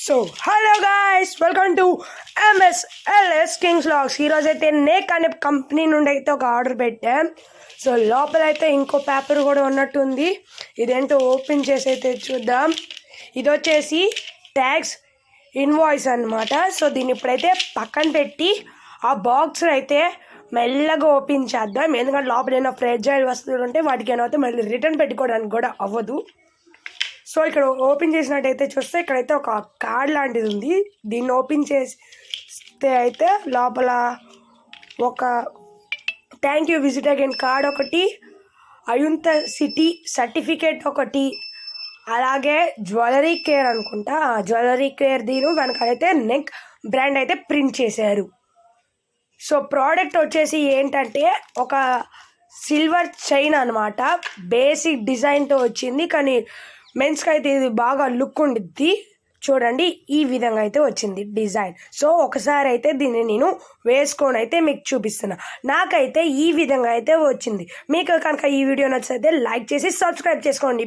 So hello guys, welcome to MSLS Kings vlogs. ఈరోజు అయితే naked అనే కంపెనీ నుండి అయితే ఒక ఆర్డర్ పెట్టాం. సో లోపల అయితే ఇంకో పేపర్ కూడా ఉన్నట్టుంది. ఇదేంటో ఓపెన్ చేసి అయితే చూద్దాం. ఇది వచ్చేసి ట్యాక్స్ ఇన్వాయిస్ అన్నమాట. సో దీన్ని ఇప్పుడైతే పక్కన పెట్టి ఆ బాక్స్ అయితే మెల్లగా ఓపెన్ చేద్దాం. ఎందుకంటే లోపల ఏమైనా ఫ్రెజైల్ వస్తువులు ఉంటే వాటికి ఏమైనా మళ్ళీ రిటర్న్ పెట్టుకోవడానికి కూడా అవ్వదు. సో ఇక్కడ ఓపెన్ చేసినట్టయితే చూస్తే ఇక్కడైతే ఒక కార్డ్ లాంటిది ఉంది. దీన్ని ఓపెన్ చేస్తే అయితే లోపల ఒక thank you visit again card ఒకటి, అయుంత సిటీ సర్టిఫికేట్ ఒకటి, అలాగే జ్యువెలరీ కేర్ అనుకుంటా, జ్యువెలరీ కేర్ దీని వెనకాలైతే నెక్ బ్రాండ్ అయితే ప్రింట్ చేశారు. సో ప్రోడక్ట్ వచ్చేసి ఏంటంటే ఒక సిల్వర్ చైన్ అనమాట. బేసిక్ డిజైన్తో వచ్చింది, కానీ మెన్స్కి అయితే ఇది బాగా లుక్ ఉండిద్ది. చూడండి, ఈ విధంగా అయితే వచ్చింది డిజైన్. సో ఒకసారి అయితే దీన్ని నేను వేసుకొని అయితే మీకు చూపిస్తున్నా. నాకైతే ఈ విధంగా అయితే వచ్చింది. మీకు కనుక ఈ వీడియో నచ్చితే లైక్ చేసి సబ్స్క్రైబ్ చేసుకోండి.